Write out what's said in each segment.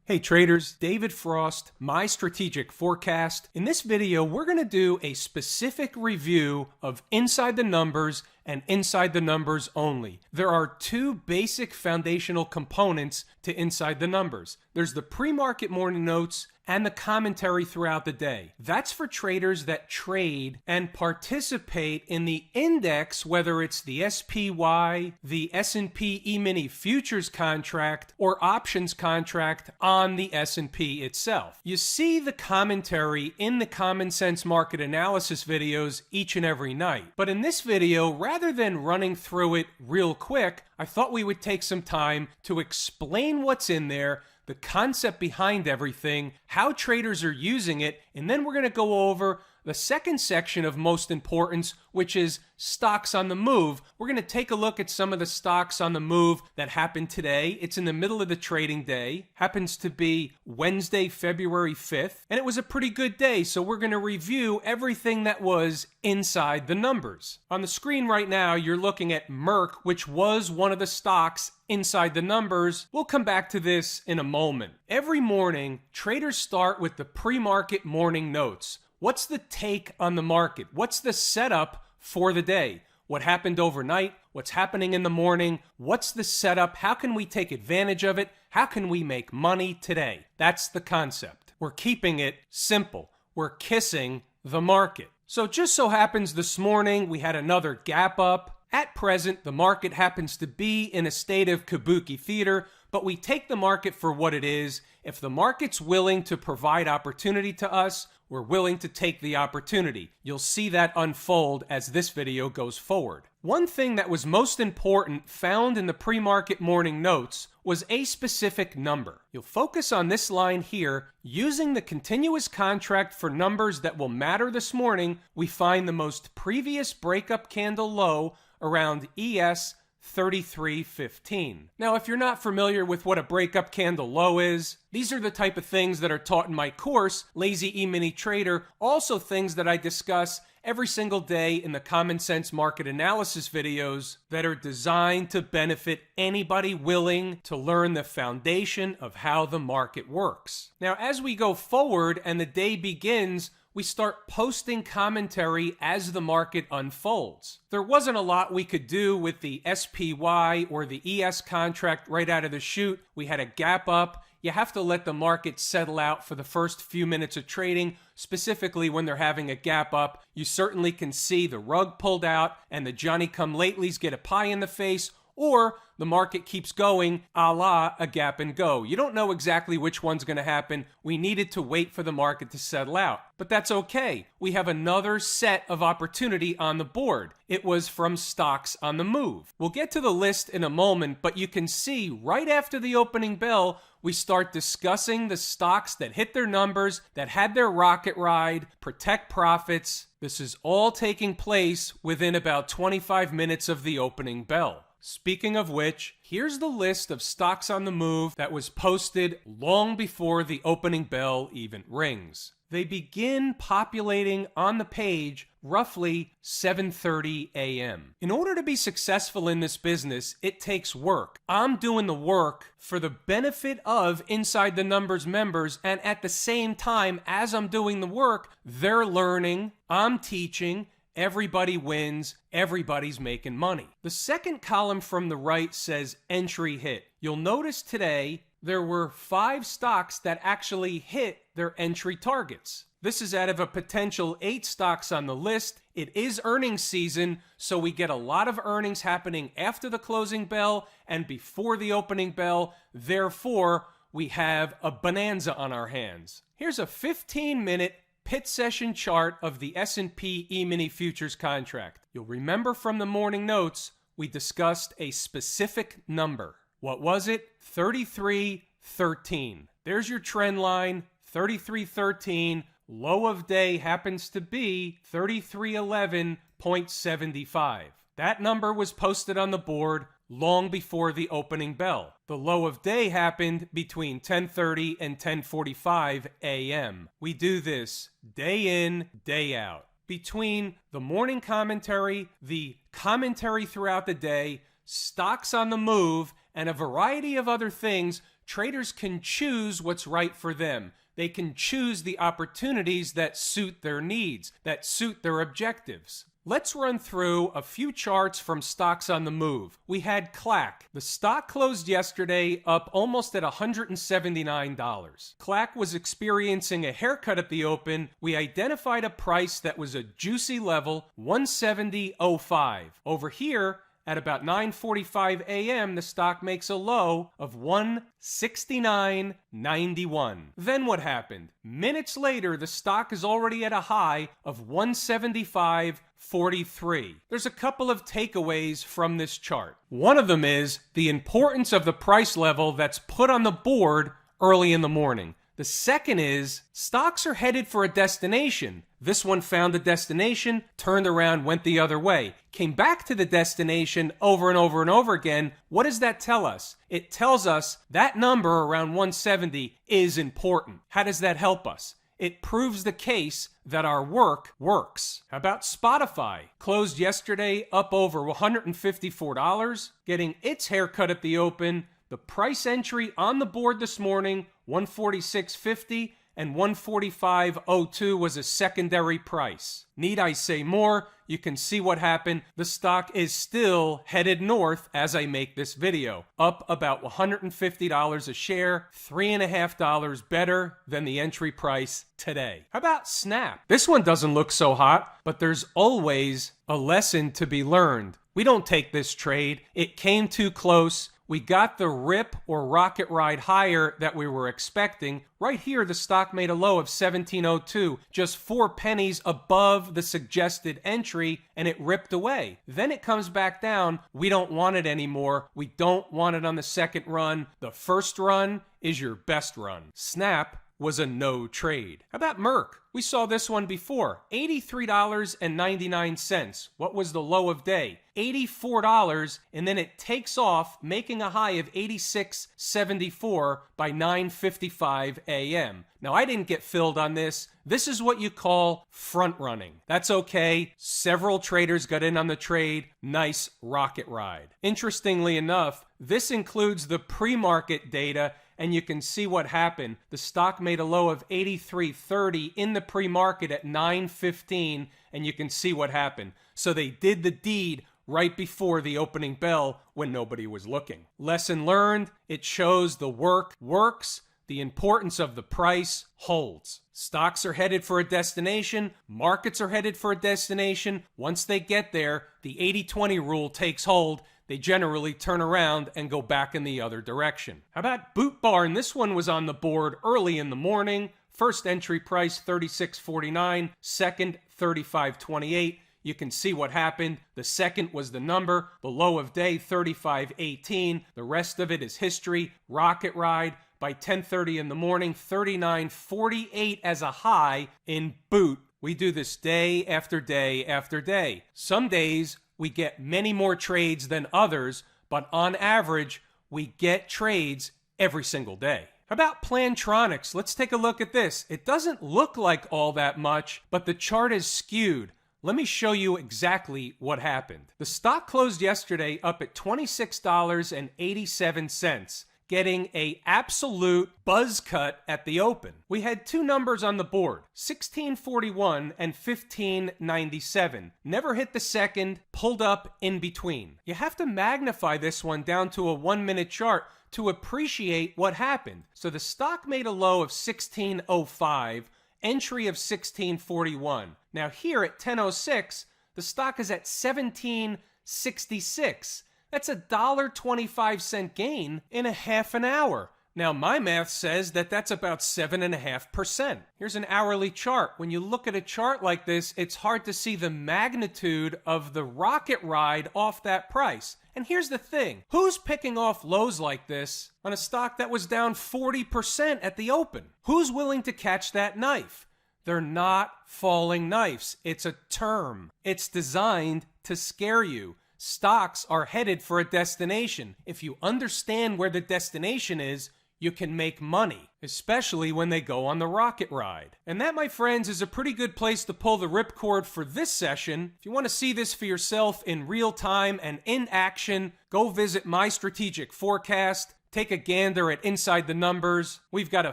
Hey traders, David Frost, my strategic forecast. In this video, we're going to do a specific review of Inside the Numbers and Inside the Numbers only. There are two basic foundational components to Inside the Numbers. There's the pre-market morning notes and the commentary throughout the day. That's for traders that trade and participate in the index, whether it's the SPY, the S&P E-mini futures contract, or options contract on the S&P itself. You see the commentary in the Common Sense Market Analysis videos each and every night. But in this video, rather than running through it real quick, I thought we would take some time to explain what's in there, the concept behind everything, how traders are using it, and then we're going to go over the second section of most importance, which is stocks on the move. We're going to take a look at some of the stocks on the move that happened today. It's in the middle of the trading day. Happens to be Wednesday, February 5th. And it was a pretty good day, so we're going to review everything that was inside the numbers. On the screen right now, you're looking at Merck, which was one of the stocks inside the numbers. We'll come back to this in a moment. Every morning, traders start with the pre-market morning notes. What's the take on the market? What's the setup for the day? What happened overnight? What's happening in the morning? What's the setup? How can we take advantage of it? How can we make money today? That's the concept. We're keeping it simple. We're kissing the market. So just so happens this morning we had another gap up. At present, the market happens to be in a state of kabuki theater, but we take the market for what it is. If the market's willing to provide opportunity to us, we're willing to take the opportunity. You'll see that unfold as this video goes forward. One thing that was most important found in the pre-market morning notes was a specific number. You'll focus on this line here. Using the continuous contract for numbers that will matter this morning, we find the most previous breakup candle low around ES 33.15. Now, if you're not familiar with what a breakup candle low is, these are the type of things that are taught in my course, Lazy E-mini Trader, also things that I discuss every single day in the Common Sense Market Analysis videos that are designed to benefit anybody willing to learn the foundation of how the market works. Now, as we go forward and the day begins, we start posting commentary as the market unfolds. There wasn't a lot we could do with the SPY or the ES contract right out of the chute. We had a gap up. You have to let the market settle out for the first few minutes of trading, specifically when they're having a gap up. You certainly can see the rug pulled out and the Johnny-come-latelys get a pie in the face, or the market keeps going a la a gap and go. You don't know exactly which one's going to happen. We needed to wait for the market to settle out. But that's okay. We have another set of opportunity on the board. It was from stocks on the move. We'll get to the list in a moment, but you can see right after the opening bell, we start discussing the stocks that hit their numbers, that had their rocket ride, protect profits. This is all taking place within about 25 minutes of the opening bell. Speaking of which, here's the list of stocks on the move that was posted long before the opening bell even rings. They begin populating on the page roughly 7:30 a.m. In order to be successful in this business, it takes work. I'm doing the work for the benefit of Inside the Numbers members, and at the same time as I'm doing the work, they're learning, I'm teaching. Everybody wins, everybody's making money. The second column from the right says entry hit. You'll notice today there were 5 stocks that actually hit their entry targets. This is out of a potential 8 stocks on the list. It is earnings season, so we get a lot of earnings happening after the closing bell and before the opening bell. Therefore, we have a bonanza on our hands. Here's a 15-minute pit session chart of the S&P E-mini futures contract. You'll remember from the morning notes, we discussed a specific number. What was it? 33.13. There's your trend line, 33.13. Low of day happens to be 33.11.75. That number was posted on the board long before the opening bell. The low of day happened between 10:30 and 10:45 a.m. We do this day in, day out. Between the morning commentary, the commentary throughout the day, stocks on the move, and a variety of other things, Traders can choose what's right for them. They can choose the opportunities that suit their needs, that suit their objectives. Let's run through a few charts from stocks on the move. We had CLAC. The stock closed yesterday up almost at $179. CLAC was experiencing a haircut at the open. We identified a price that was a juicy level, 170.05. Over here, at about 9:45 a.m., the stock makes a low of 169.91. Then what happened? Minutes later, the stock is already at a high of 175.43. There's a couple of takeaways from this chart. One of them is the importance of the price level that's put on the board early in the morning. The second is stocks are headed for a destination. This one found a destination, turned around, went the other way, came back to the destination over and over and over again. What does that tell us? It tells us that number around 170 is important. How does that help us? It proves the case that our work works. How about Spotify? Closed yesterday up over $154, getting its haircut at the open. The price entry on the board this morning, 146.50, and 145.02 was a secondary price. Need I say more? You can see what happened. The stock is still headed north as I make this video. Up about $150 a share, $3.50 better than the entry price today. How about Snap? This one doesn't look so hot, but there's always a lesson to be learned. We don't take this trade. It came too close. We got the rip or rocket ride higher that we were expecting. Right here, the stock made a low of 17.02, just 4 pennies above the suggested entry, and it ripped away. Then it comes back down. We don't want it anymore. We don't want it on the second run. The first run is your best run. Snap was a no trade. How about Merck? We saw this one before, $83.99. What was the low of day? $84, and then it takes off, making a high of $86.74 by 9:55 a.m. Now, I didn't get filled on this. This is what you call front running. That's okay. Several traders got in on the trade. Nice rocket ride. Interestingly enough, this includes the pre-market data, and you can see what happened. The stock made a low of 83.30 in the pre-market at 9:15, and you can see what happened. So they did the deed right before the opening bell when nobody was looking. Lesson learned, it shows the work works, the importance of the price holds. Stocks are headed for a destination, markets are headed for a destination. Once they get there, the 80-20 rule takes hold. They generally turn around and go back in the other direction. How about Boot Barn? This one was on the board early in the morning. First entry price, $36.49. Second, $35.28. You can see what happened. The second was the number. The low of day, $35.18. The rest of it is history. Rocket ride. By 10:30 in the morning, $39.48 as a high in Boot. We do this day after day after day. Some days we get many more trades than others, but on average, we get trades every single day. How about Plantronics? Let's take a look at this. It doesn't look like all that much, but the chart is skewed. Let me show you exactly what happened. The stock closed yesterday up at $26.87, getting a absolute buzz cut at the open. We had two numbers on the board, 1641 and 1597. Never hit the second, pulled up in between. You have to magnify this one down to a 1-minute chart to appreciate what happened. So the stock made a low of 1605, entry of 1641. Now here at 10:06, the stock is at 1766. That's a $1.25 gain in a half an hour. Now my math says that that's about 7.5%. Here's an hourly chart. When you look at a chart like this, it's hard to see the magnitude of the rocket ride off that price. And here's the thing. Who's picking off lows like this on a stock that was down 40% at the open? Who's willing to catch that knife? They're not falling knives. It's a term. It's designed to scare you. Stocks are headed for a destination. If you understand where the destination is, you can make money, especially when they go on the rocket ride. And that, my friends, is a pretty good place to pull the ripcord for this session. If you want to see this for yourself in real time and in action, go visit My Strategic Forecast. take a gander at Inside the Numbers. We've got a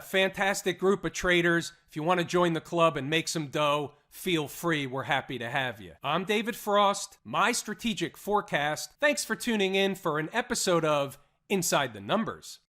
fantastic group of traders. If you want to join the club and make some dough, feel free. We're happy to have you. I'm David Frost, my strategic forecast. Thanks for tuning in for an episode of Inside the Numbers.